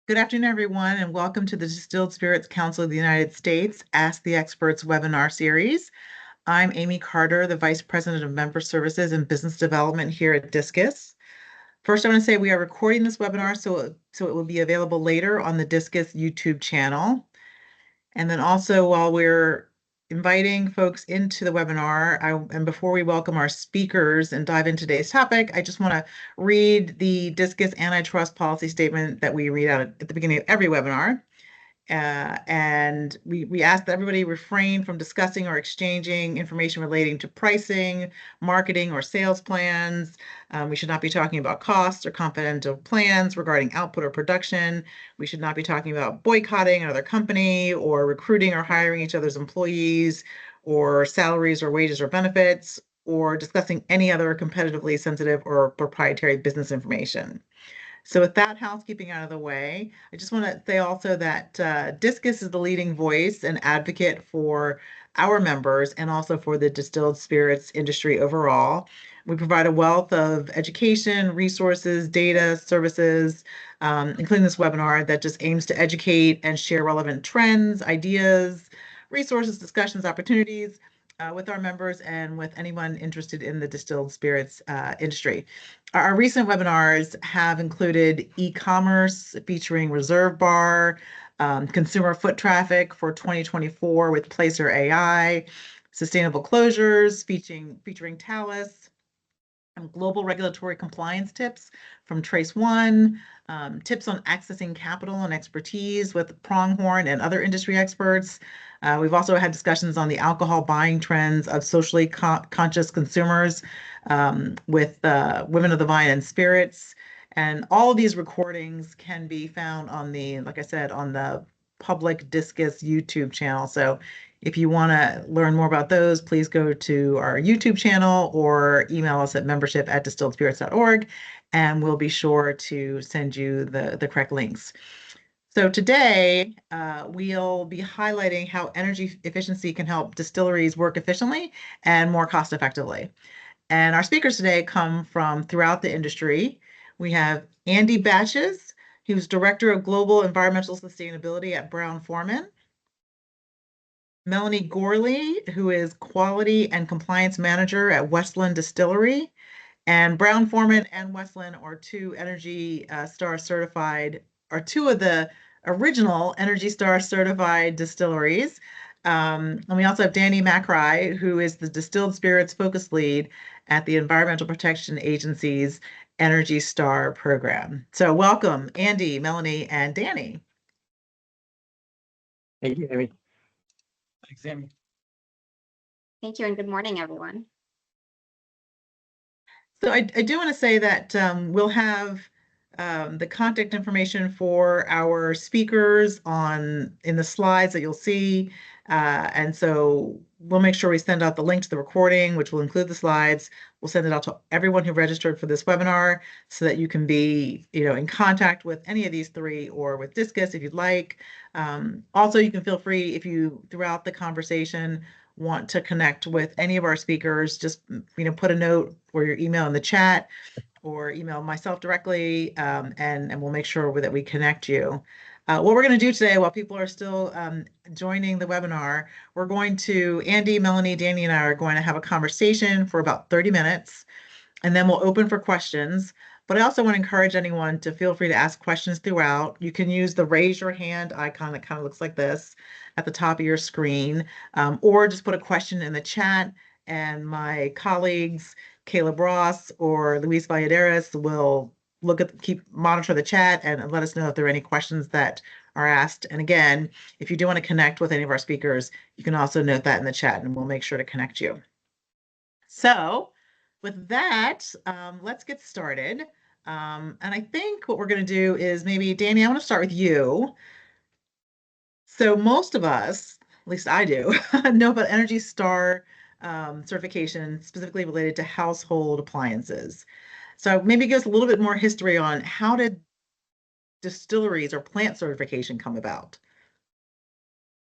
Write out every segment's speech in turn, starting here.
Good afternoon, everyone, and welcome to the Distilled Spirits Council of the United States Ask the Experts webinar series. I'm Amy Carter, the Vice President of Member Services and Business Development here at Discus. First, I want to say we are recording this webinar so it will be available later on the Discus YouTube channel. And then also, while we're inviting folks into the webinar, and before we welcome our speakers and dive into today's topic, I just want to read the Discus antitrust policy statement that we read out at the beginning of every webinar. And we ask that everybody refrain from discussing or exchanging information relating to pricing, marketing, or sales plans. We should not be talking about costs or confidential plans regarding output or production. We should not be talking about boycotting another company or recruiting or hiring each other's employees or salaries or wages or benefits or discussing any other competitively sensitive or proprietary business information. So with that housekeeping out of the way, I just want to say also that Discus is the leading voice and advocate for our members and also for the distilled spirits industry overall. We provide a wealth of education, resources, data, services, including this webinar that just aims to educate and share relevant trends, ideas, resources, discussions, opportunities with our members and with anyone interested in the distilled spirits industry. Our recent webinars have included e-commerce featuring Reserve Bar, consumer foot traffic for 2024 with Placer AI, sustainable closures featuring Talus, global regulatory compliance tips from Trace One, tips on accessing capital and expertise with Pronghorn and other industry experts. We've also had discussions on the alcohol buying trends of socially conscious consumers with Women of the Vine and Spirits. And all of these recordings can be found on like I said, on the public Discus YouTube channel. So if you want to learn more about those, please go to our YouTube channel or email us at membership@distilledspirits.org, and we'll be sure to send you the correct links. So today, we'll be highlighting how energy efficiency can help distilleries work efficiently and more cost effectively. And our speakers today come from throughout the industry. We have Andy Batches, who's Director of Global Environmental Sustainability at Brown-Forman. Melanie Gorley, who is Quality and Compliance Manager at Westland Distillery. And Brown-Forman and Westland are two two of the original Energy Star certified distilleries. And we also have Danny McRae, who is the Distilled Spirits Focus Lead at the Environmental Protection Agency's Energy Star program. So welcome, Andy, Melanie, and Danny. Thank you, Amy. Thanks, Amy. Thank you, and good morning, everyone. So I do want to say that we'll have the contact information for our speakers in the slides that you'll see. And so we'll make sure we send out the link to the recording, which will include the slides. We'll send it out to everyone who registered for this webinar so that you can be, in contact with any of these three or with Discus if you'd like. Also, you can feel free throughout the conversation, want to connect with any of our speakers, just put a note or your email in the chat or email myself directly, and we'll make sure that we connect you. What we're going to do today, while people are still joining the webinar, Andy, Melanie, Danny, and I are going to have a conversation for about 30 minutes, and then we'll open for questions. But I also want to encourage anyone to feel free to ask questions throughout. You can use the raise your hand icon that kind of looks like this at the top of your screen, or just put a question in the chat, and my colleagues, Caleb Ross or Luis Valladares, will monitor the chat and let us know if there are any questions that are asked. And again, if you do want to connect with any of our speakers, you can also note that in the chat and we'll make sure to connect you. So with that, let's get started. And I think what we're going to do is maybe, Danny, I want to start with you. So most of us, at least I do, know about Energy Star certification specifically related to household appliances. So maybe give us a little bit more history on how did distilleries or plant certification come about?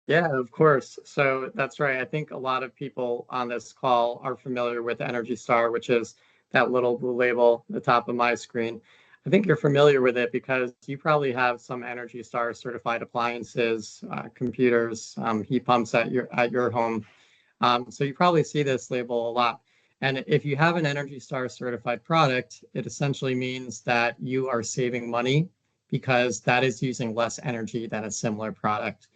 Yeah, of course. So that's right. I think a lot of people on this call are familiar with Energy Star, which is that little blue label at the top of my screen. I think you're familiar with it because you probably have some Energy Star certified appliances, computers, heat pumps at your home. So you probably see this label a lot. And if you have an Energy Star certified product, it essentially means that you are saving money because that is using less energy than a similar product.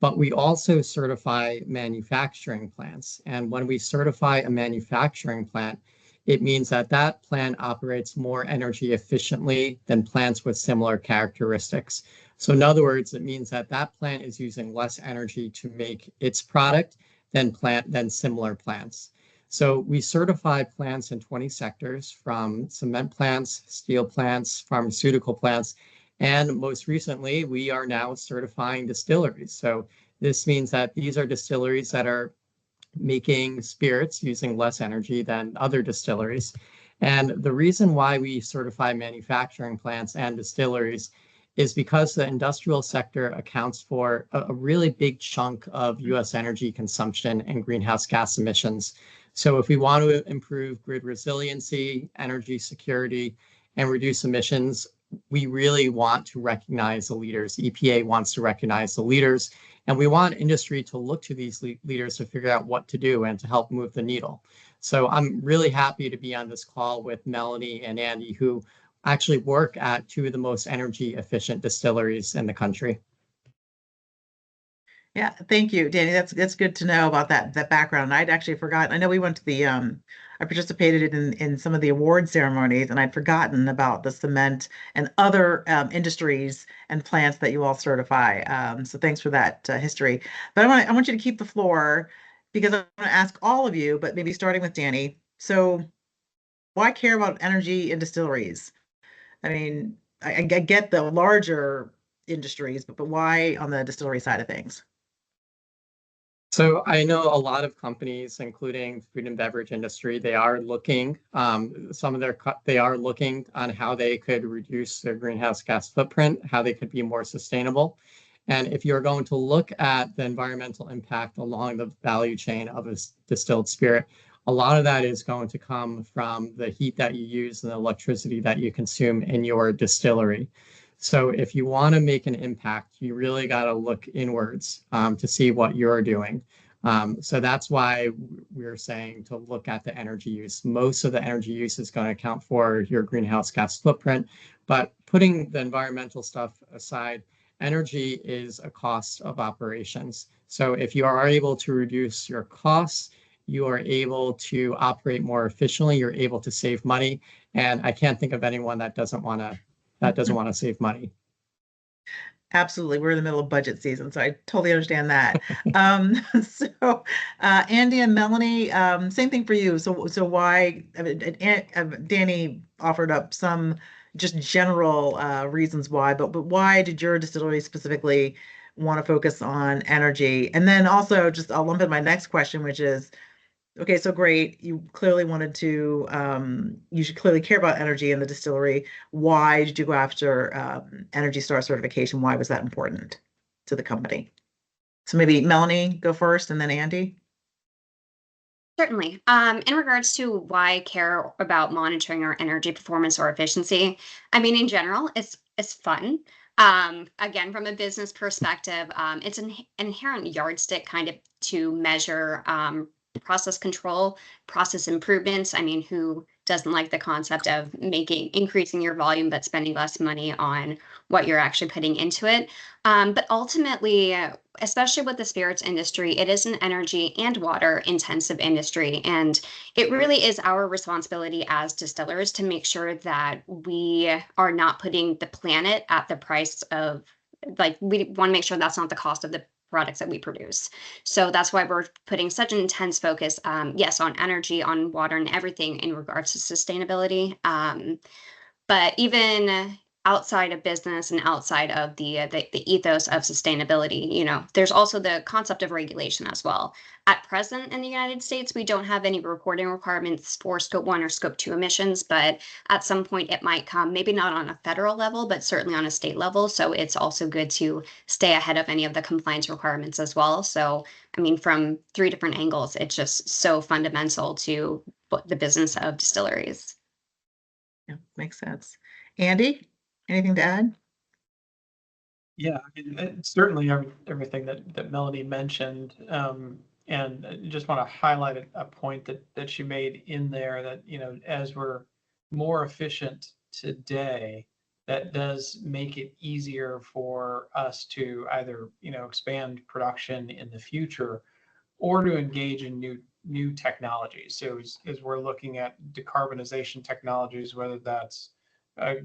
But we also certify manufacturing plants. And when we certify a manufacturing plant, it means that that plant operates more energy efficiently than plants with similar characteristics. So in other words, it means that that plant is using less energy to make its product than similar plants. So we certify plants in 20 sectors, from cement plants, steel plants, pharmaceutical plants, and most recently, we are now certifying distilleries. So this means that these are distilleries that are making spirits using less energy than other distilleries. And the reason why we certify manufacturing plants and distilleries is because the industrial sector accounts for a really big chunk of US energy consumption and greenhouse gas emissions. So if we want to improve grid resiliency, energy security, and reduce emissions, we really want to recognize the leaders. EPA wants to recognize the leaders, and we want industry to look to these leaders to figure out what to do and to help move the needle. So I'm really happy to be on this call with Melanie and Andy, who actually work at two of the most energy efficient distilleries in the country. Yeah, thank you, Danny. That's good to know about that background. I'd actually forgotten. I know we went to the I participated in some of the award ceremonies, and I'd forgotten about the cement and other industries and plants that you all certify. So thanks for that history. But I want you to keep the floor because I want to ask all of you, but maybe starting with Danny. So why care about energy in distilleries? I mean, I get the larger industries, but why on the distillery side of things? So I know a lot of companies, including food and beverage industry, they are looking, they are looking on how they could reduce their greenhouse gas footprint, how they could be more sustainable. And if you're going to look at the environmental impact along the value chain of a distilled spirit, a lot of that is going to come from the heat that you use and the electricity that you consume in your distillery. So if you want to make an impact, you really got to look inwards to see what you're doing. So that's why we're saying to look at the energy use. Most of the energy use is going to account for your greenhouse gas footprint, but putting the environmental stuff aside, energy is a cost of operations. So if you are able to reduce your costs, you are able to operate more efficiently, you're able to save money. And I can't think of anyone that doesn't want to save money. Absolutely. We're in the middle of budget season, so I totally understand that. So, Andy and Melanie, same thing for you. So why, I mean, Danny offered up some just general reasons why, but why did your distillery specifically want to focus on energy? And then also, just I'll lump in my next question, which is, okay, so great. You clearly wanted to, you should clearly care about energy in the distillery. Why did you go after Energy Star certification? Why was that important to the company? So maybe Melanie go first and then Andy. Certainly. In regards to why care about monitoring our energy performance or efficiency, I mean, in general, it's fun. Again, from a business perspective, it's an inherent yardstick kind of to measure process control, process improvements. I mean, who doesn't like the concept of increasing your volume but spending less money on what you're actually putting into it? But ultimately, especially with the spirits industry, it is an energy and water intensive industry. And it really is our responsibility as distillers to make sure that we are not putting the planet at the price of, like, we want to make sure that's not the cost of the products that we produce. So that's why we're putting such an intense focus, yes, on energy, on water, and everything in regards to sustainability. But even outside of business and outside of the ethos of sustainability, there's also the concept of regulation as well. At present in the United States, we don't have any reporting requirements for Scope 1 or Scope 2 emissions, but at some point it might come, maybe not on a federal level, but certainly on a state level. So it's also good to stay ahead of any of the compliance requirements as well. So, I mean, from three different angles, it's just so fundamental to the business of distilleries. Yeah, makes sense. Andy, anything to add? Yeah, I mean, certainly everything that Melanie mentioned. And I just want to highlight a point that she made in there that, as we're more efficient today, that does make it easier for us to either, expand production in the future or to engage in new technologies. So as we're looking at decarbonization technologies, whether that's a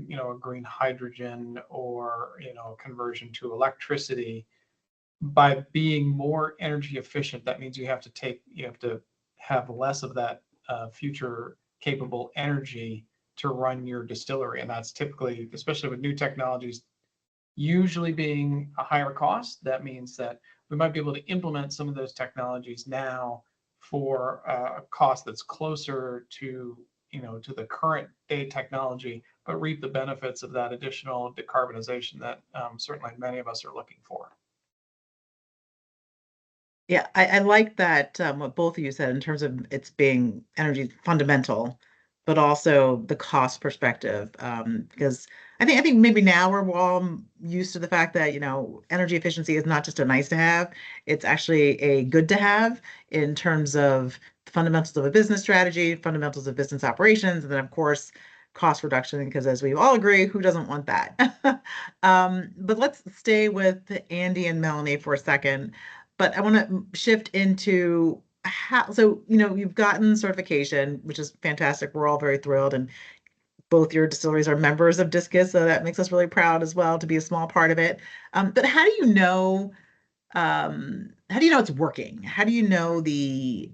green hydrogen or conversion to electricity, by being more energy efficient, that means you have to have less of that future capable energy to run your distillery, and that's typically, especially with new technologies, usually being a higher cost. That means that we might be able to implement some of those technologies now for a cost that's closer to to the current day technology, but reap the benefits of that additional decarbonization that certainly many of us are looking for. Yeah, I like that what both of you said in terms of it's being energy fundamental, but also the cost perspective. Because I think maybe now we're all used to the fact that, energy efficiency is not just a nice to have, it's actually a good to have in terms of the fundamentals of a business strategy, fundamentals of business operations, and then of course cost reduction, because as we all agree, who doesn't want that? But let's stay with Andy and Melanie for a second. But I want to shift into how, so, you've gotten certification, which is fantastic. We're all very thrilled. And both your distilleries are members of Discus, so that makes us really proud as well to be a small part of it. But how do you know it's working? How do you know the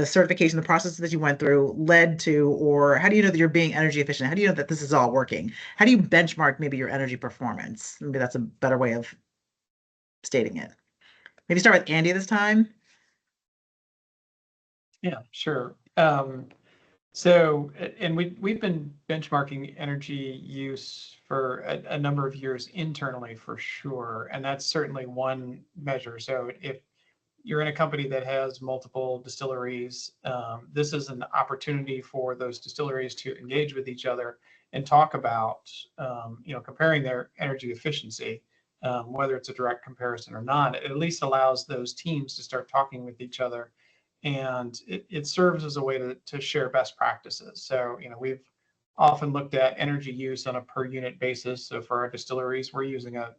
certification, the process that you went through led to, or how do you know that you're being energy efficient? How do you know that this is all working? How do you benchmark maybe your energy performance? Maybe that's a better way of stating it. Maybe start with Andy this time. Yeah, sure. And we've been benchmarking energy use for a number of years internally for sure, and that's certainly one measure. So if you're in a company that has multiple distilleries, this is an opportunity for those distilleries to engage with each other and talk about, comparing their energy efficiency, whether it's a direct comparison or not. It at least allows those teams to start talking with each other, and it serves as a way to share best practices. So, we've often looked at energy use on a per unit basis. So for our distilleries, we're using a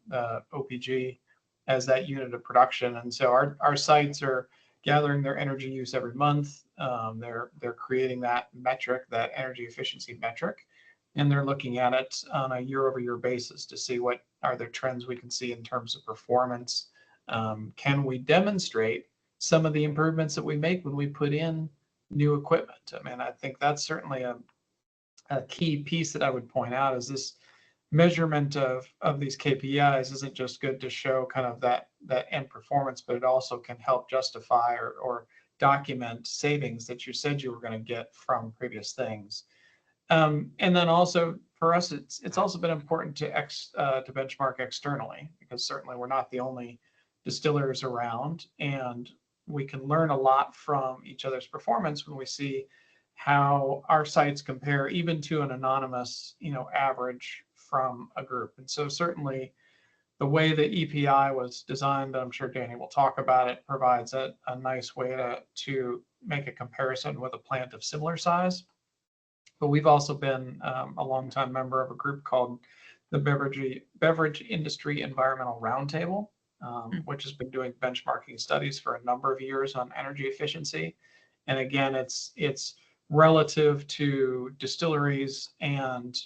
OPG as that unit of production. And so our sites are gathering their energy use every month. They're creating that metric, that energy efficiency metric, and they're looking at it on a year-over-year basis to see what are the trends we can see in terms of performance. Can we demonstrate some of the improvements that we make when we put in new equipment? I mean, I think that's certainly a key piece that I would point out is this measurement of these KPIs isn't just good to show kind of that end performance, but it also can help justify or document savings that you said you were going to get from previous things. And then also for us, it's also been important to benchmark externally, because certainly we're not the only distillers around, and we can learn a lot from each other's performance when we see how our sites compare even to an anonymous, average from a group. And so certainly the way the EPI was designed, I'm sure Danny will talk about it, provides a nice way to make a comparison with a plant of similar size. But we've also been a longtime member of a group called the Beverage Industry Environmental Roundtable, which has been doing benchmarking studies for a number of years on energy efficiency. And again, it's relative to distilleries and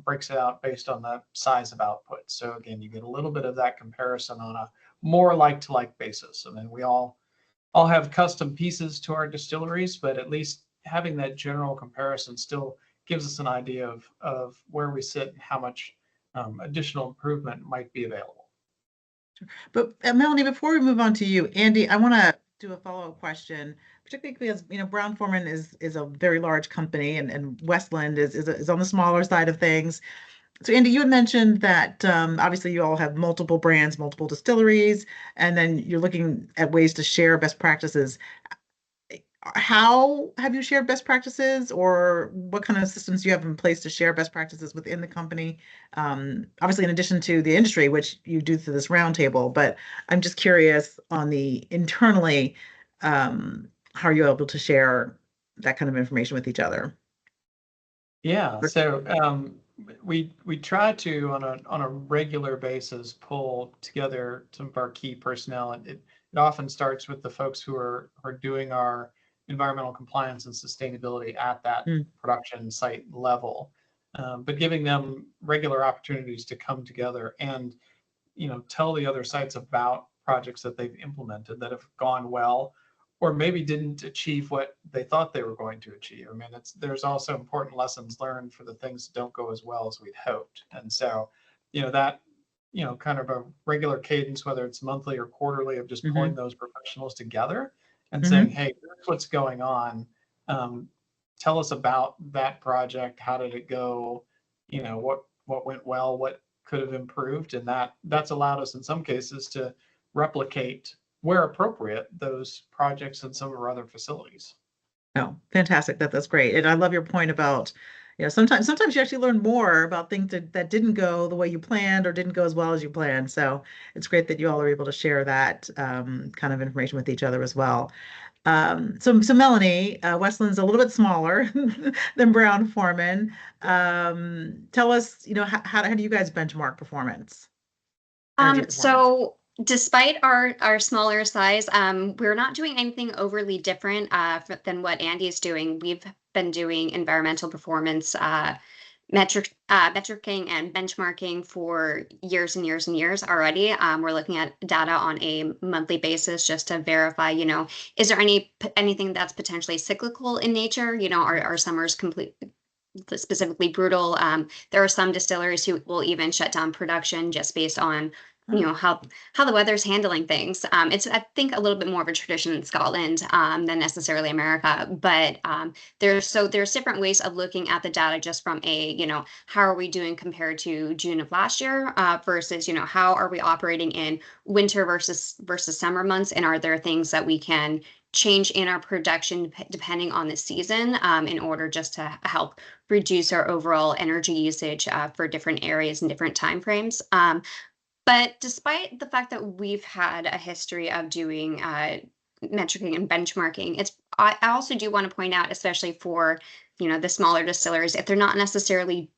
breaks it out based on the size of output. So again, you get a little bit of that comparison on a more like-to-like basis. I mean, we all have custom pieces to our distilleries, but at least having that general comparison still gives us an idea of where we sit and how much additional improvement might be available. But Melanie, before we move on to you, Andy, I want to do a follow-up question, particularly because Brown-Forman is a very large company, and Westland is on the smaller side of things. So Andy, you had mentioned that obviously you all have multiple brands, multiple distilleries, and then you're looking at ways to share best practices. how have you shared best practices, or what kind of systems do you have in place to share best practices within the company? Obviously, in addition to the industry, which you do through this roundtable, but I'm just curious on the internally, how are you able to share that kind of information with each other? Yeah, so we try to on a regular basis pull together some of our key personnel, and it often starts with the folks who are doing our environmental compliance and sustainability at that Mm, production site level, but giving them regular opportunities to come together and tell the other sites about projects that they've implemented that have gone well, or maybe didn't achieve what they thought they were going to achieve. I mean, there's also important lessons learned for the things that don't go as well as we'd hoped. And so, that, kind of a regular cadence, whether it's monthly or quarterly, of just pulling hmm those professionals together and saying, hmm hey, here's what's going on. Tell us about that project. How did it go? What went well, what could have improved, and that's allowed us in some cases to replicate, where appropriate, those projects in some of our other facilities. Oh, fantastic. That's great. And I love your point about, sometimes you actually learn more about things that didn't go the way you planned or didn't go as well as you planned. So it's great that you all are able to share that kind of information with each other as well. So Melanie, Westland's a little bit smaller than Brown Forman. Tell us, how do you guys benchmark performance, energy performance? So despite our smaller size, we're not doing anything overly different than what Andy's doing. We've been doing environmental performance metricing and benchmarking for years and years and years already. We're looking at data on a monthly basis just to verify, is there anything that's potentially cyclical in nature? Our summers complete specifically brutal. There are some distilleries who will even shut down production just based on Oh, how the weather's handling things. It's, I think, a little bit more of a tradition in Scotland than necessarily America, but there's different ways of looking at the data just from a how are we doing compared to June of last year versus how are we operating in winter versus summer months, and are there things that we can change in our production depending on the season in order just to help reduce our overall energy usage for different areas and different time frames. But despite the fact that we've had a history of doing metricing and benchmarking, I also do want to point out, especially for the smaller distilleries, if they're not necessarily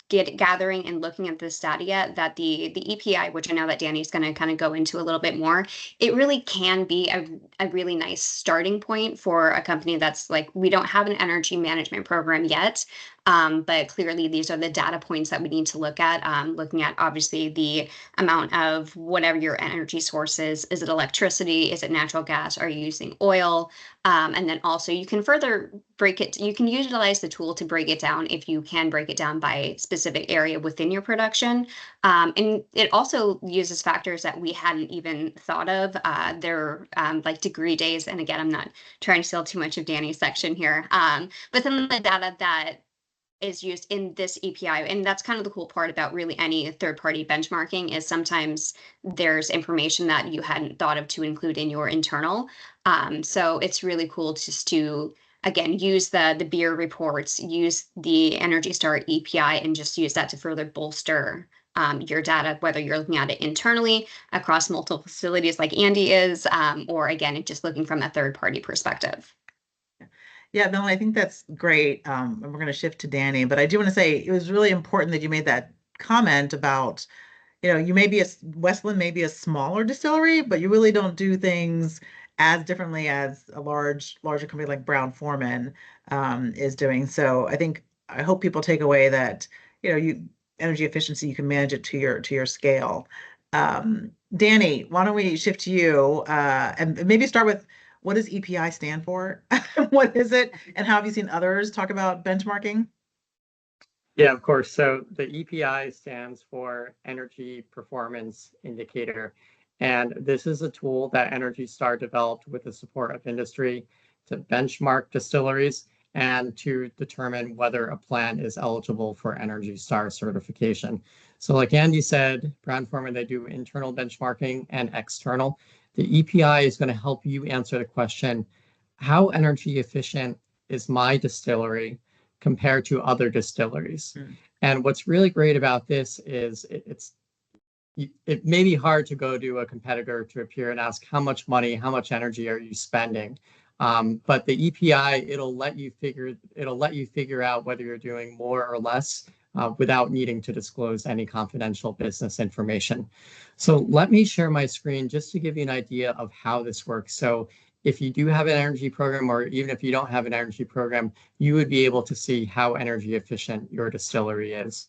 gathering and looking at this data yet, that the EPI, which I know that Danny's going to kind of go into a little bit more, it really can be a really nice starting point for a company that's like, we don't have an energy management program yet. But clearly, these are the data points that we need to look at. Looking at obviously the amount of whatever your energy source is. Is it electricity? Is it natural gas? Are you using oil? And then also you can further break it. You can utilize the tool to break it down if you can break it down by specific area within your production. And it also uses factors that we hadn't even thought of. They're like degree days. And again, I'm not trying to steal too much of Danny's section here. But some of the data that is used in this EPI. And that's kind of the cool part about really any third-party benchmarking is sometimes there's information that you hadn't thought of to include in your internal. So it's really cool just to, again, use the beer reports, use the Energy Star EPI, and just use that to further bolster your data, whether you're looking at it internally across multiple facilities like Andy is, or again, just looking from a third-party perspective. Yeah, no, I think that's great. And we're going to shift to Danny, but I do want to say it was really important that you made that comment about, you may be Westland may be a smaller distillery, but you really don't do things as differently as a larger company like Brown Forman is doing. So I hope people take away that, energy efficiency, you can manage it to your scale. Danny, why don't we shift to you and maybe start with, what does EPI stand for? What is it? And how have you seen others talk about benchmarking? Yeah, of course. So the EPI stands for Energy Performance Indicator. And this is a tool that Energy Star developed with the support of industry to benchmark distilleries and to determine whether a plant is eligible for Energy Star certification. So like Andy said, Brown Forman, they do internal benchmarking and external. The EPI is going to help you answer the question, how energy efficient is my distillery compared to other distilleries? And what's really great about this is it may be hard to go to a competitor to appear and ask how much money, how much energy are you spending? But the EPI, it'll let you figure out whether you're doing more or less without needing to disclose any confidential business information. So let me share my screen just to give you an idea of how this works. So if you do have an energy program, or even if you don't have an energy program, you would be able to see how energy efficient your distillery is.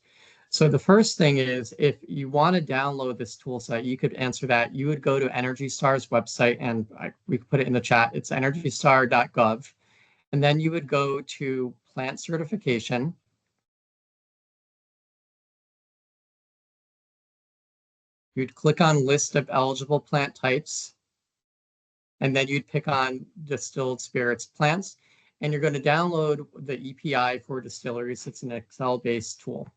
So the first thing is, if you want to download this tool set, you could answer that. You would go to Energy Star's website, and we could put it in the chat. It's energystar.gov. And then you would go to plant certification. You'd click on list of eligible plant types. And then you'd pick on distilled spirits plants. And you're going to download the EPI for distilleries. It's an Excel-based tool.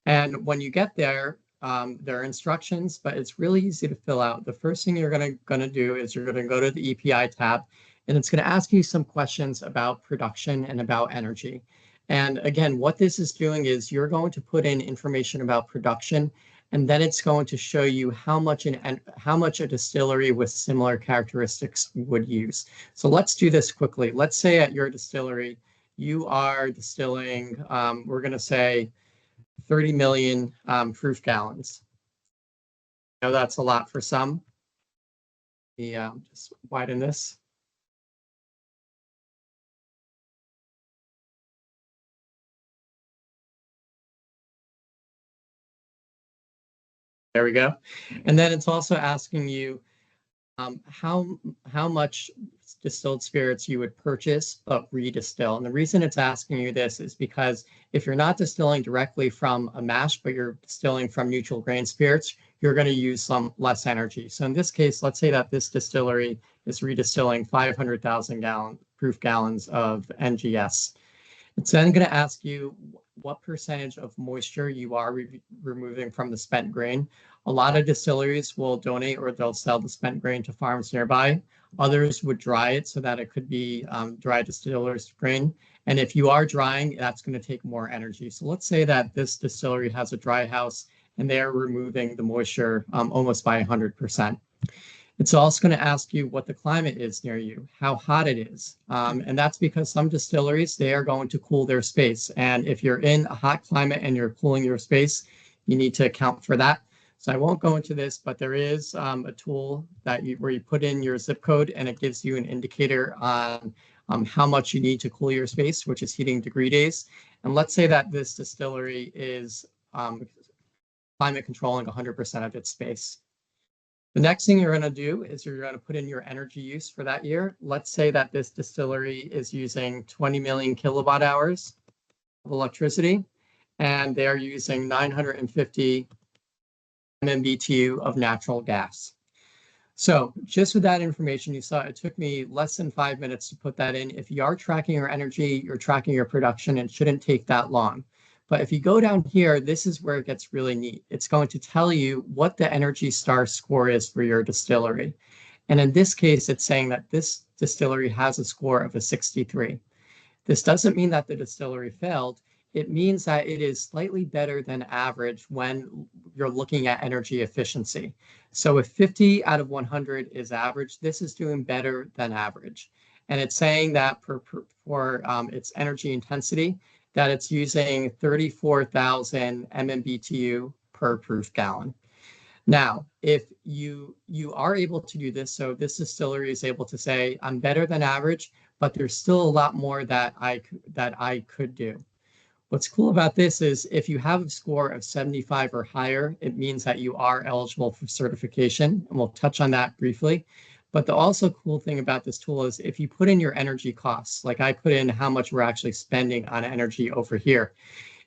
And when you get there, there are instructions, but it's really easy to fill out. The first thing you're going to do is you're going to go to the EPI tab, and it's going to ask you some questions about production and about energy. And again, what this is doing is you're going to put in information about production, and then it's going to show you how much a distillery with similar characteristics would use. So let's do this quickly. Let's say at your distillery, you are distilling, we're going to say 30 million proof gallons. I know that's a lot for some. Just widen this. There we go. And then it's also asking you how much distilled spirits you would purchase but redistill. And the reason it's asking you this is because if you're not distilling directly from a mash, but you're distilling from neutral grain spirits, you're going to use some less energy. So in this case, let's say that this distillery is redistilling 500,000 proof gallons of NGS. It's then going to ask you what percentage of moisture you are removing from the spent grain. A lot of distilleries will donate or they'll sell the spent grain to farms nearby. Others would dry it so that it could be dry distiller's grain. And if you are drying, that's going to take more energy. So let's say that this distillery has a dry house and they are removing the moisture almost by 100%. It's also going to ask you what the climate is near you, how hot it is. And that's because some distilleries, they are going to cool their space. And if you're in a hot climate and you're cooling your space, you need to account for that. So I won't go into this, but there is a tool that where you put in your zip code and it gives you an indicator on how much you need to cool your space, which is heating degree days. And let's say that this distillery is climate controlling 100% of its space. The next thing you're going to do is you're going to put in your energy use for that year. Let's say that this distillery is using 20 million kilowatt hours of electricity, and they're using 950 MMBTU of natural gas. So just with that information, you saw it took me less than 5 minutes to put that in. If you are tracking your energy, you're tracking your production, it shouldn't take that long. But if you go down here, this is where it gets really neat. It's going to tell you what the Energy Star score is for your distillery. And in this case, it's saying that this distillery has a score of a 63. This doesn't mean that the distillery failed. It means that it is slightly better than average when you're looking at energy efficiency. So if 50 out of 100 is average, this is doing better than average. And it's saying that for its energy intensity, that it's using 34,000 MMBTU per proof gallon. Now, if you are able to do this, so this distillery is able to say, I'm better than average, but there's still a lot more that I could do. What's cool about this is if you have a score of 75 or higher, it means that you are eligible for certification, and we'll touch on that briefly. But the also cool thing about this tool is if you put in your energy costs, like I put in how much we're actually spending on energy over here,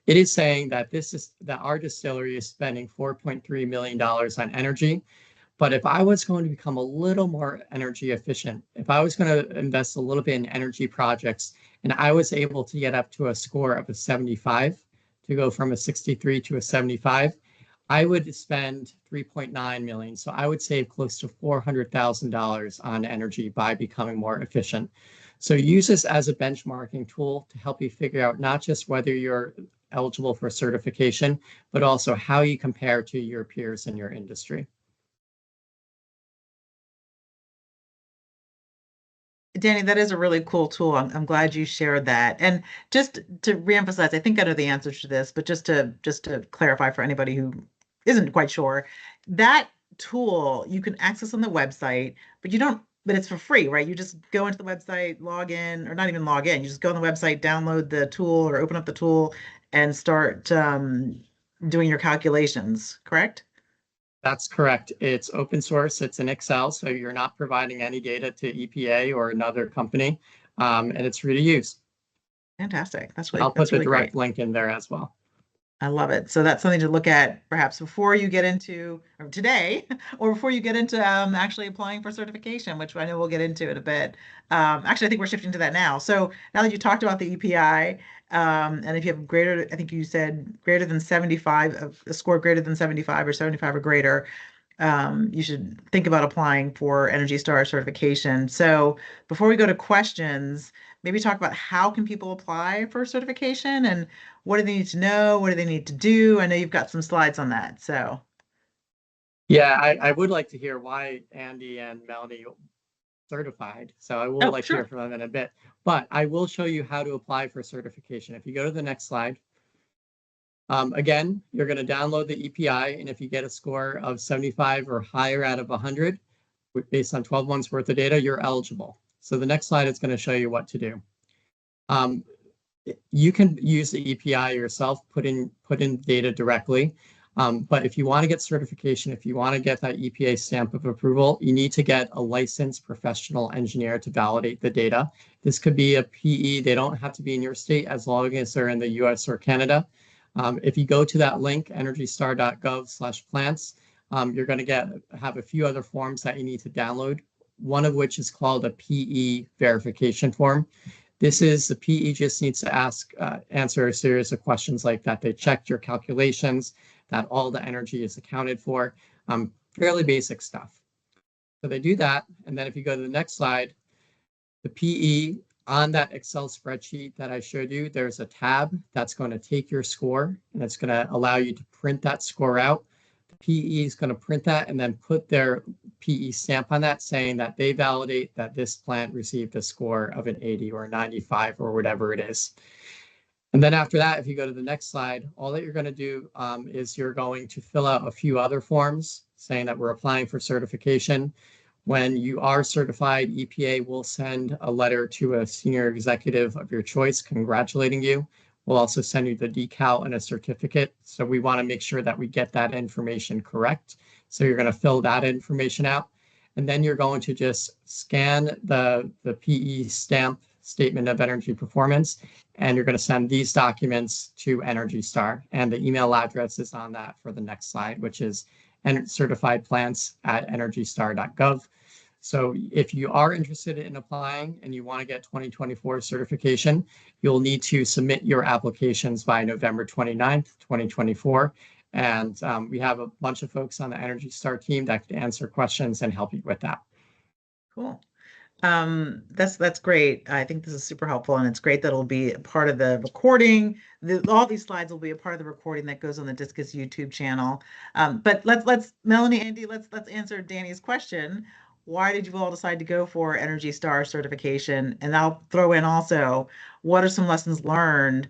it is saying that our distillery is spending $4.3 million on energy. But if I was going to become a little more energy efficient, if I was going to invest a little bit in energy projects, and I was able to get up to a score of a 75, to go from a 63 to a 75, I would spend 3.9 million. So I would save close to $400,000 on energy by becoming more efficient. So use this as a benchmarking tool to help you figure out not just whether you're eligible for certification, but also how you compare to your peers in your industry. Danny, that is a really cool tool. I'm glad you shared that. And just to reemphasize, I think I know the answer to this, but just to clarify for anybody who isn't quite sure, that tool you can access on the website, but you don't, but it's for free, right? You just go into the website, log in, or not even log in. You just go on the website, download the tool or open up the tool and start doing your calculations, correct? That's correct. It's open source. It's in Excel, so you're not providing any data to EPA or another company, and it's free to use. Fantastic. I'll put That's the really great. direct link in there as well. I love it. So that's something to look at perhaps before you get into, or today, or before you get into actually applying for certification, which I know we'll get into in a bit. Actually, I think we're shifting to that now. So now that you talked about the EPI, and if you have greater, I think you said greater than 75, a score greater than 75 or 75 or greater, you should think about applying for Energy Star certification. So before we go to questions, maybe talk about how can people apply for certification and what do they need to know? What do they need to do? I know you've got some slides on that. So, Yeah, I would like to hear why Andy and Melanie certified. So I will oh, like to hear sure. from them in a bit, but I will show you how to apply for certification. If you go to the next slide, again, you're going to download the EPI, and if you get a score of 75 or higher out of 100, based on 12 months worth of data, you're eligible. So the next slide is going to show you what to do. You can use the EPI yourself, put in data directly. But if you want to get certification, if you want to get that EPA stamp of approval, you need to get a licensed professional engineer to validate the data. This could be a PE. They don't have to be in your state as long as they're in the US or Canada. If you go to that link, energystar.gov/plants, you're going to have a few other forms that you need to download, one of which is called a PE verification form. This is the PE just needs to answer a series of questions like that. They checked your calculations, that all the energy is accounted for, fairly basic stuff. So they do that. And then if you go to the next slide, the PE on that Excel spreadsheet that I showed you, there's a tab that's going to take your score and it's going to allow you to print that score out. The PE is going to print that and then put their PE stamp on that saying that they validate that this plant received a score of an 80 or 95 or whatever it is. And then after that, if you go to the next slide, all that you're going to do is you're going to fill out a few other forms saying that we're applying for certification. When you are certified, EPA will send a letter to a senior executive of your choice congratulating you. We'll also send you the decal and a certificate. So we want to make sure that we get that information correct. So you're going to fill that information out. And then you're going to just scan the PE stamp statement of energy performance. And you're going to send these documents to Energy Star. And the email address is on that for the next slide, which is certifiedplants@energystar.gov. So if you are interested in applying and you want to get 2024 certification, you'll need to submit your applications by November 29th, 2024. And we have a bunch of folks on the Energy Star team that can answer questions and help you with that. Cool. That's great. I think this is super helpful, and it's great that it'll be a part of the recording. All these slides will be a part of the recording that goes on the Discus YouTube channel. But let's Melanie, Andy, let's answer Danny's question. Why did you all decide to go for Energy Star certification? And I'll throw in also, what are some lessons learned,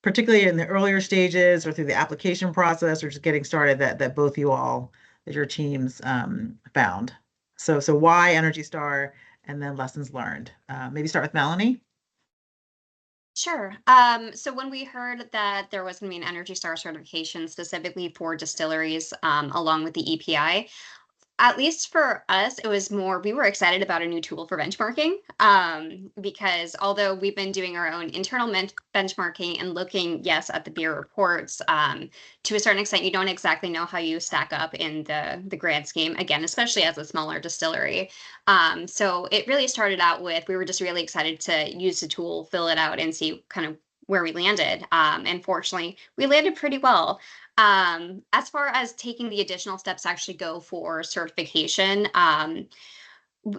particularly in the earlier stages or through the application process or just getting started that both you all, that your teams found? So why Energy Star? And then lessons learned. Maybe start with Melanie. Sure. So when we heard that there was going to be an Energy Star certification specifically for distilleries, along with the EPI, at least for us, it was more, we were excited about a new tool for benchmarking, because although we've been doing our own internal benchmarking and looking, yes, at the beer reports, to a certain extent, you don't exactly know how you stack up in the grand scheme, again, especially as a smaller distillery. So it really started out with, we were just really excited to use the tool, fill it out, and see kind of where we landed. And fortunately, we landed pretty well. As far as taking the additional steps to actually go for certification,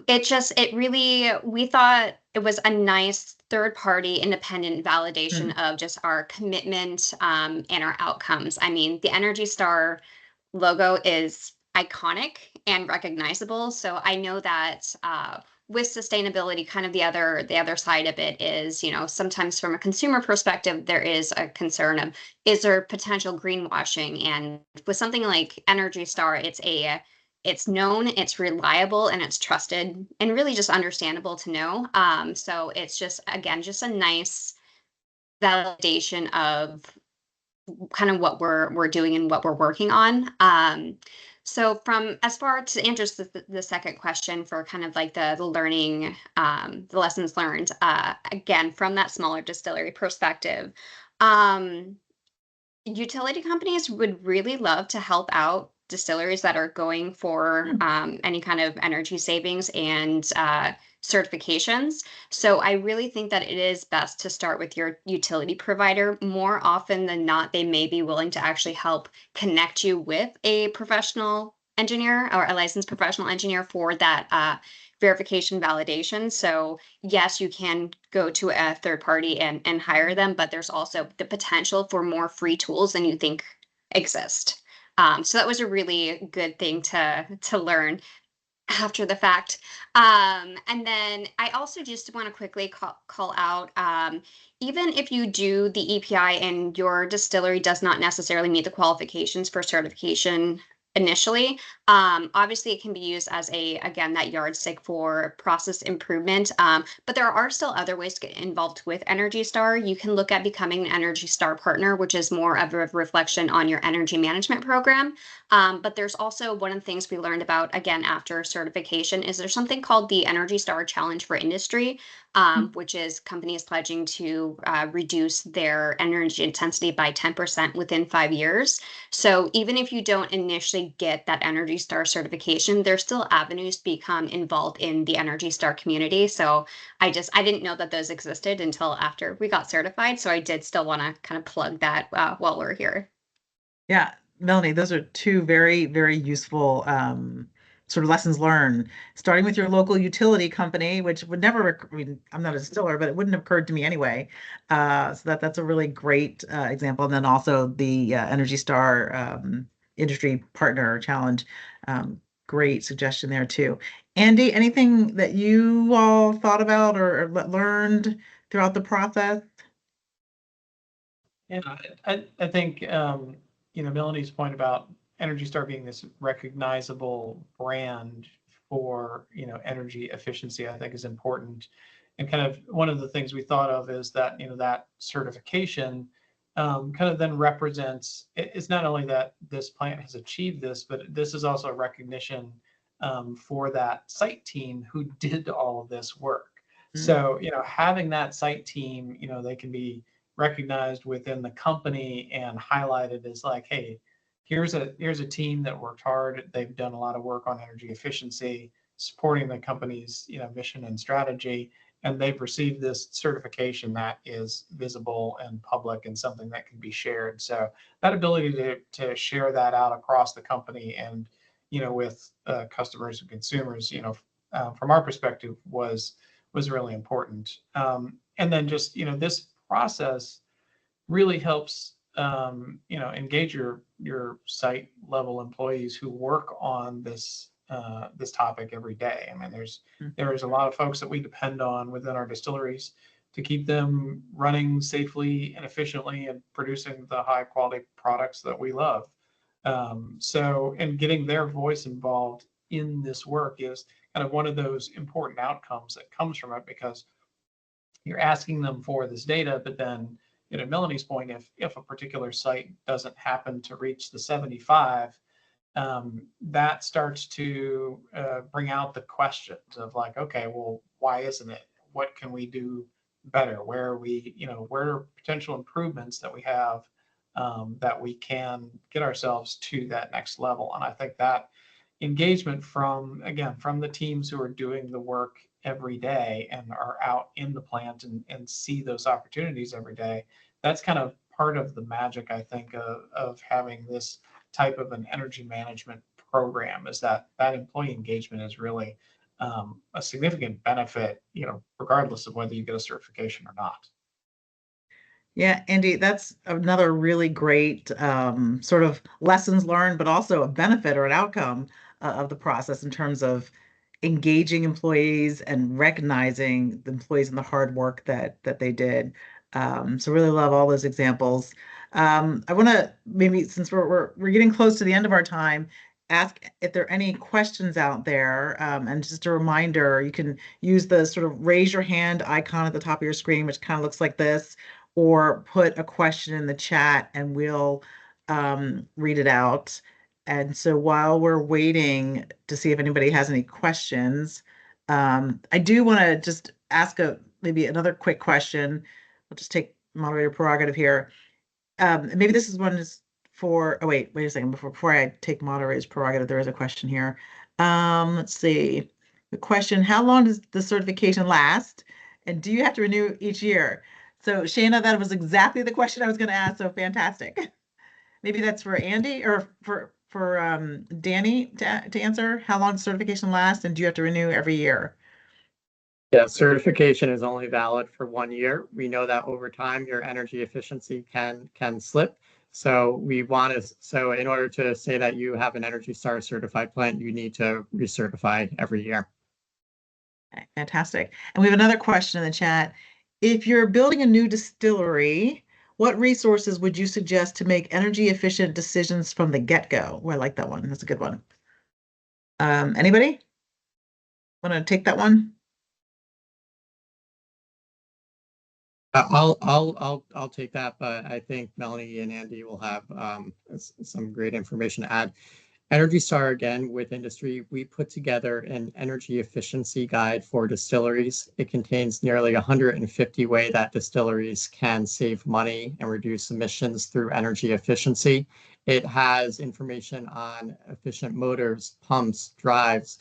it really, we thought it was a nice third party independent validation Mm. of just our commitment and our outcomes. I mean, the Energy Star logo is iconic and recognizable. So I know that with sustainability, kind of the other side of it is, sometimes from a consumer perspective, there is a concern of, is there potential greenwashing? And with something like Energy Star, it's known, it's reliable, and it's trusted, and really just understandable to know. So it's just, again, just a nice validation of kind of what we're doing and what we're working on. So from, as far to answer the second question for kind of like the learning, the lessons learned, again, from that smaller distillery perspective, utility companies would really love to help out distilleries that are going for any kind of energy savings and certifications. So I really think that it is best to start with your utility provider. More often than not, they may be willing to actually help connect you with a professional engineer or a licensed professional engineer for that verification validation. So yes, you can go to a third party and hire them, but there's also the potential for more free tools than you think exist. So that was a really good thing to learn after the fact. And then I also just want to quickly call out, even if you do the EPI and your distillery does not necessarily meet the qualifications for certification initially, obviously it can be used as again, that yardstick for process improvement. But there are still other ways to get involved with Energy Star. You can look at becoming an Energy Star partner, which is more of a reflection on your energy management program. But there's also one of the things we learned about, again, after certification, is there's something called the Energy Star Challenge for Industry, which is companies pledging to reduce their energy intensity by 10% within 5 years. So even if you don't initially get that Energy Star certification, there's still avenues to become involved in the Energy Star community. So I didn't know that those existed until after we got certified. So I did still want to kind of plug that while we're here. Yeah, Melanie, those are two very, very useful sort of lessons learned. Starting with your local utility company, which would never, I mean, I'm not a distiller, but it wouldn't have occurred to me anyway. So that's a really great example. And then also the Energy Star Industry Partner Challenge. Great suggestion there too. Andy, anything that you all thought about or learned throughout the process? Yeah, I think Melanie's point about Energy Star being this recognizable brand for energy efficiency, I think is important. And kind of one of the things we thought of is that that certification kind of then represents, it's not only that this plant has achieved this, but this is also a recognition for that site team who did all of this work. So having that site team, they can be recognized within the company and highlighted as like, hey, here's a team that worked hard. They've done a lot of work on energy efficiency, supporting the company's mission and strategy, and they've received this certification that is visible and public and something that can be shared. So that ability to share that out across the company and with customers and consumers, from our perspective was really important. And then just this process really helps engage your site level employees who work on this this topic every day. I mean, there's a lot of folks that we depend on within our distilleries to keep them running safely and efficiently and producing the high quality products that we love. So, and getting their voice involved in this work is kind of one of those important outcomes that comes from it, because you're asking them for this data, but then, Melanie's point, if a particular site doesn't happen to reach the 75, that starts to bring out the questions of like, okay, well, why isn't it? What can we do better? Where are we, where are potential improvements that we have that we can get ourselves to that next level? And I think that engagement from the teams who are doing the work every day and are out in the plant and see those opportunities every day, that's kind of part of the magic, I think, of having this type of an energy management program, is that that employee engagement is really a significant benefit, regardless of whether you get a certification or not. Yeah, Andy, that's another really great sort of lessons learned, but also a benefit or an outcome of the process in terms of engaging employees and recognizing the employees and the hard work that they did. So really love all those examples. I want to maybe, since we're getting close to the end of our time, ask if there are any questions out there. And just a reminder, you can use the sort of raise your hand icon at the top of your screen, which kind of looks like this, or put a question in the chat and we'll read it out. And so while we're waiting to see if anybody has any questions, I do want to just ask maybe another quick question. I'll just take moderator prerogative here. Maybe this is one is for, oh wait a second, before I take moderator's prerogative, there is a question here. Let's see. The question, how long does the certification last? And do you have to renew each year? So Shayna, that was exactly the question I was going to ask. So fantastic. Maybe that's for Andy or for Danny to answer. How long does certification last, and do you have to renew every year? Yeah, certification is only valid for 1 year. We know that over time your energy efficiency can slip. So in order to say that you have an Energy Star certified plant, you need to recertify every year. Okay, fantastic. And we have another question in the chat. If you're building a new distillery, what resources would you suggest to make energy efficient decisions from the get-go? Oh, I like that one. That's a good one. Anybody want to take that one? I'll take that, but I think Melanie and Andy will have some great information to add. Energy Star, again, with industry, we put together an energy efficiency guide for distilleries. It contains nearly 150 ways that distilleries can save money and reduce emissions through energy efficiency. It has information on efficient motors, pumps, drives,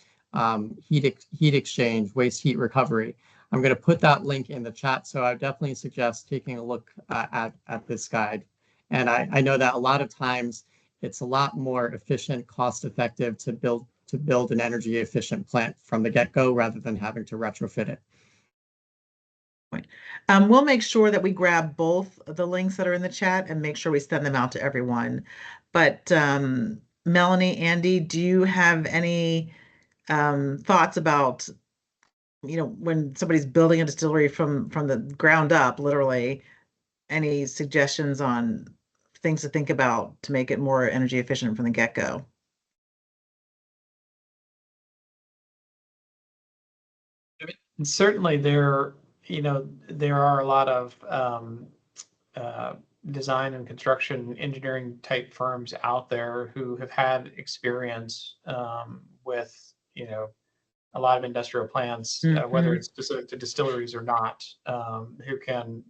heat exchange, waste heat recovery. I'm going to put that link in the chat, so I definitely suggest taking a look at this guide. And I know that a lot of times it's a lot more efficient, cost-effective to build an energy efficient plant from the get-go rather than having to retrofit it. We'll make sure that we grab both the links that are in the chat and make sure we send them out to everyone. But Melanie, Andy, do you have any thoughts about, when somebody's building a distillery from the ground up, literally, any suggestions on things to think about to make it more energy efficient from the get-go? Certainly there are a lot of design and construction engineering type firms out there who have had experience with a lot of industrial plants, whether it's specific to distilleries or not, who can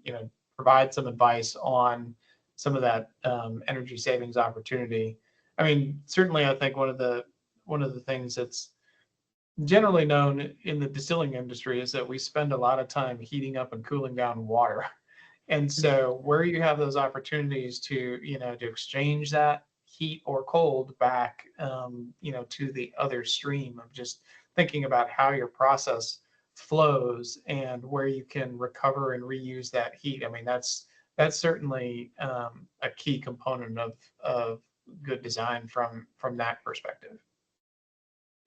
provide some advice on some of that energy savings opportunity. I mean, certainly, I think one of the things that's generally known in the distilling industry is that we spend a lot of time heating up and cooling down water. And so where you have those opportunities to, to exchange that heat or cold back, to the other stream of just thinking about how your process flows and where you can recover and reuse that heat. I mean, that's certainly a key component of good design from that perspective.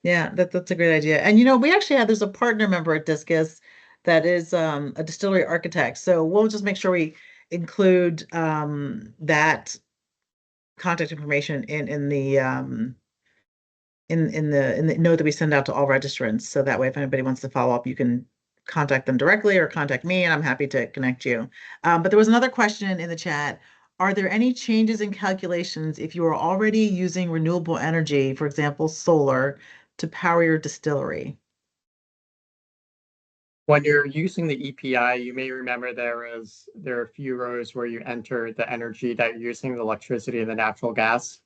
Yeah, that's a great idea. And we actually there's a partner member at Discus that is a distillery architect. So we'll just make sure we include that contact information in the note that we send out to all registrants. So that way, if anybody wants to follow up, you can contact them directly or contact me, and I'm happy to connect you. But there was another question in the chat. Are there any changes in calculations if you are already using renewable energy, for example, solar, to power your distillery? When you're using the EPI, you may remember there are a few rows where you enter the energy that you're using, the electricity and the natural gas.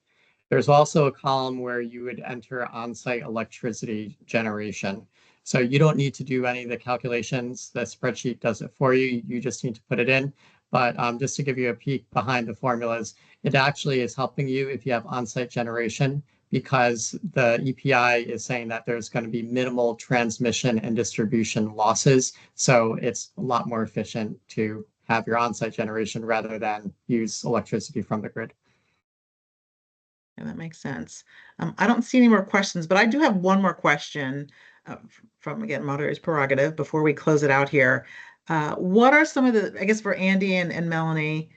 There's also a column where you would enter on-site electricity generation. So you don't need to do any of the calculations. The spreadsheet does it for you. You just need to put it in. But just to give you a peek behind the formulas, it actually is helping you if you have on-site generation, because the EPI is saying that there's going to be minimal transmission and distribution losses. So it's a lot more efficient to have your on-site generation rather than use electricity from the grid. Yeah, that makes sense. I don't see any more questions, but I do have one more question from, again, moderator's prerogative before we close it out here. What are some of the, I guess for Andy and Melanie,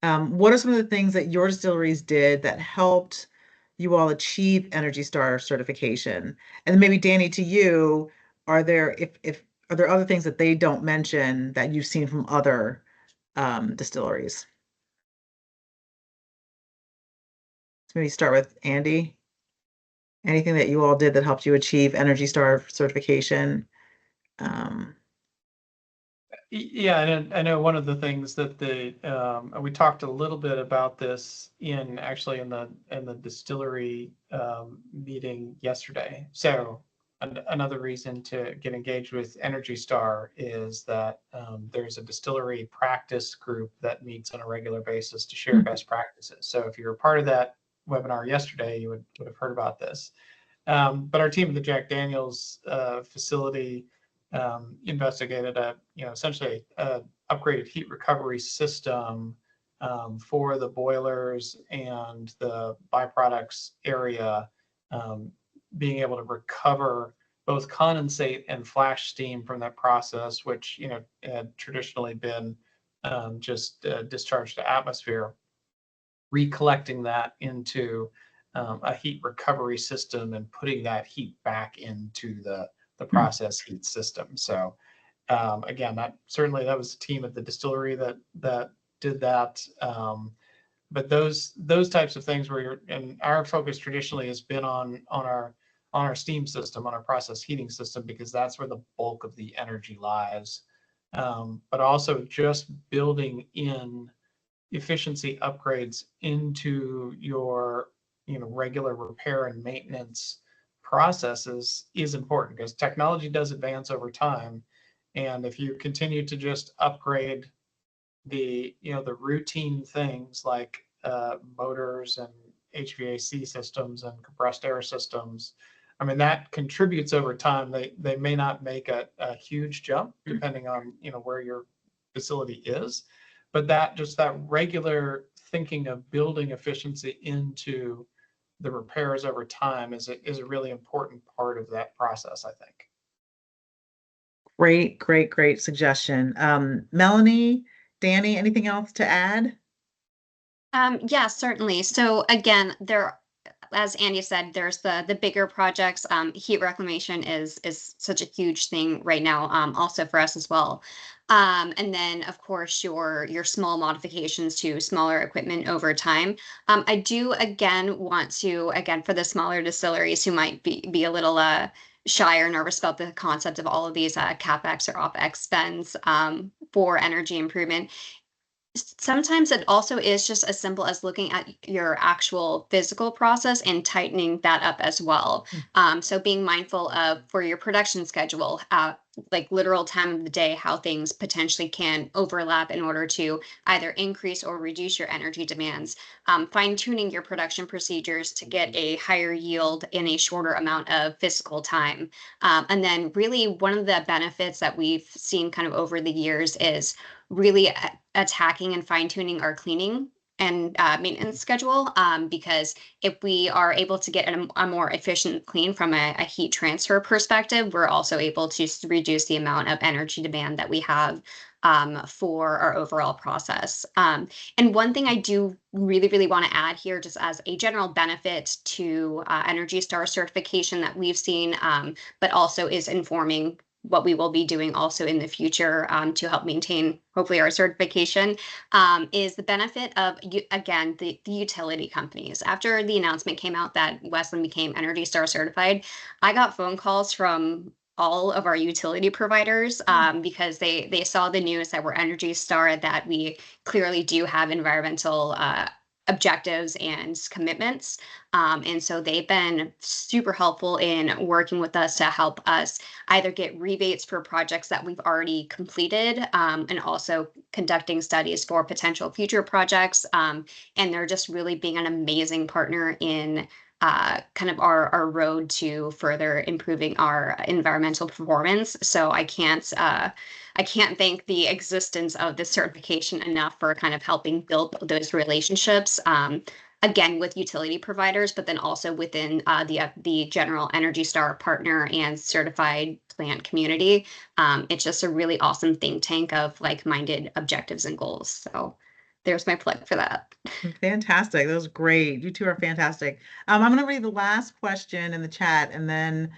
what are some of the things that your distilleries did that helped you all achieve Energy Star certification? And then maybe Danny, to you, are there if are there other things that they don't mention that you've seen from other distilleries? Let's maybe start with Andy. Anything that you all did that helped you achieve Energy Star certification? Um, Yeah, and I know one of the things that we talked a little bit about this in actually in the distillery meeting yesterday. So another reason to get engaged with Energy Star is that there's a distillery practice group that meets on a regular basis to share best practices. So if you're a part of that webinar yesterday, you would have heard about this. But our team at the Jack Daniels facility investigated essentially a upgraded heat recovery system for the boilers and the byproducts area, being able to recover both condensate and flash steam from that process, which had traditionally been just discharged to atmosphere, recollecting that into a heat recovery system and putting that heat back into the process heat system. So again, that was a team at the distillery that did that. But those types of things where and our focus traditionally has been on our steam system, on our process heating system, because that's where the bulk of the energy lies. But also just building in efficiency upgrades into your regular repair and maintenance processes is important, because technology does advance over time, and if you continue to just upgrade the the routine things like motors and HVAC systems and compressed air systems, I mean, that contributes over time. They may not make a huge jump depending on where your facility is, but that regular thinking of building efficiency into the repairs over time is a really important part of that process, I think. great suggestion. Melanie, Danny, anything else to add? Yeah, certainly. So again, as Andy said, there's the bigger projects. Heat reclamation is such a huge thing right now, also for us as well. And then of course your small modifications to smaller equipment over time. I do again want to for the smaller distilleries who might be a little shy or nervous about the concept of all of these CapEx or OpEx spends for energy improvement. Sometimes it also is just as simple as looking at your actual physical process and tightening that up as well. So being mindful of for your production schedule, like literal time of the day, how things potentially can overlap in order to either increase or reduce your energy demands. Fine tuning your production procedures to get a higher yield in a shorter amount of physical time. And then really one of the benefits that we've seen kind of over the years is really attacking and fine tuning our cleaning and maintenance schedule, because if we are able to get a more efficient clean from a heat transfer perspective, we're also able to reduce the amount of energy demand that we have for our overall process. And one thing I do really want to add here, just as a general benefit to Energy Star certification that we've seen, but also is informing what we will be doing also in the future to help maintain hopefully our certification, is the benefit of again the utility companies. After the announcement came out that Westland became Energy Star certified, I got phone calls from all of our utility providers because they saw the news that we're Energy Star, that we clearly do have environmental objectives and commitments. And so they've been super helpful in working with us to help us either get rebates for projects that we've already completed, and also conducting studies for potential future projects. And they're just really being an amazing partner in kind of our road to further improving our environmental performance. So I can't thank the existence of this certification enough for kind of helping build those relationships. Again, with utility providers, but then also within the general Energy Star partner and certified plant community. It's just a really awesome think tank of like-minded objectives and goals. So there's my plug for that. Fantastic. That was great. You two are fantastic. I'm going to read the last question in the chat and then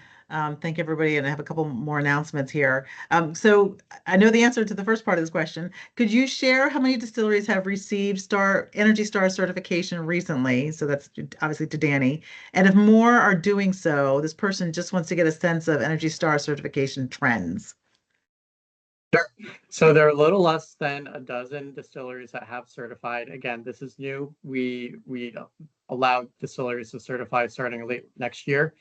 thank everybody, and I have a couple more announcements here. So I know the answer to the first part of this question. Could you share how many distilleries have received Energy Star certification recently? So that's obviously to Danny. And if more are doing so, this person just wants to get a sense of Energy Star certification trends. Sure. So there are a little less than a dozen distilleries that have certified. Again, this is new. We allow distilleries to certify starting late next year.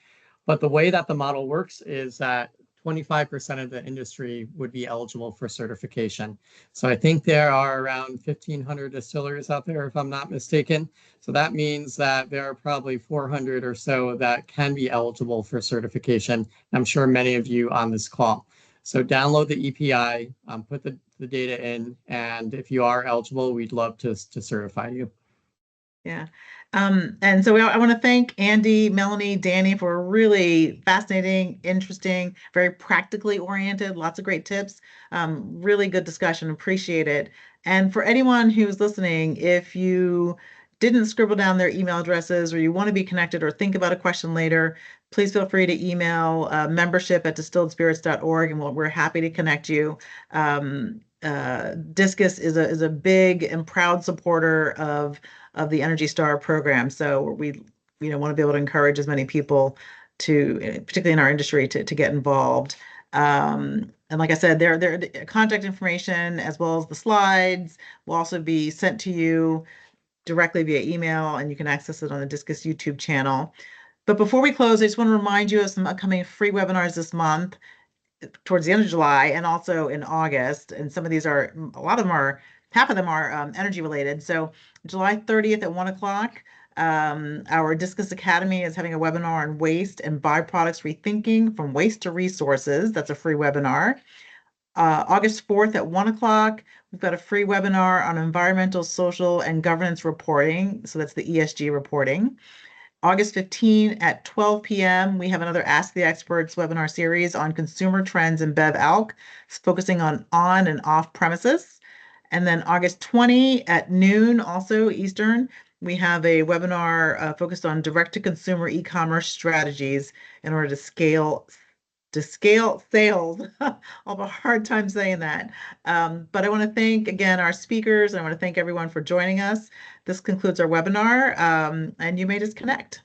But the way that the model works is that 25% of the industry would be eligible for certification. So I think there are around 1,500 distilleries out there, if I'm not mistaken. So that means that there are probably 400 or so that can be eligible for certification. I'm sure many of you on this call. So download the EPI, put the data in, and if you are eligible, we'd love to certify you. Yeah. And so I want to thank Andy, Melanie, Danny for a really fascinating, interesting, very practically oriented, lots of great tips, really good discussion. Appreciate it. And for anyone who's listening, if you didn't scribble down their email addresses or you want to be connected or think about a question later, please feel free to email membership@distilledspirits.org, and we're happy to connect you. Discus is a big and proud supporter of the Energy Star program. So we want to be able to encourage as many people to, particularly in our industry, to get involved. And like I said, their contact information as well as the slides will also be sent to you directly via email, and you can access it on the Discus YouTube channel. But before we close, I just want to remind you of some upcoming free webinars this month, towards the end of July and also in August. And some of these are, half of them are energy related. So July 30th at 1 o'clock, our Discus Academy is having a webinar on waste and byproducts rethinking from waste to resources. That's a free webinar. August 4th at 1 o'clock, we've got a free webinar on environmental, social, and governance reporting. So that's the ESG reporting. August 15 at 12 p.m., we have another Ask the Experts webinar series on consumer trends in Bev Alc, focusing on and off premises. And then August 20 at noon, also Eastern, we have a webinar focused on direct-to-consumer e-commerce strategies in order to scale sales. I'll have a hard time saying that. But I want to thank again our speakers, and I want to thank everyone for joining us. This concludes our webinar, and you may disconnect.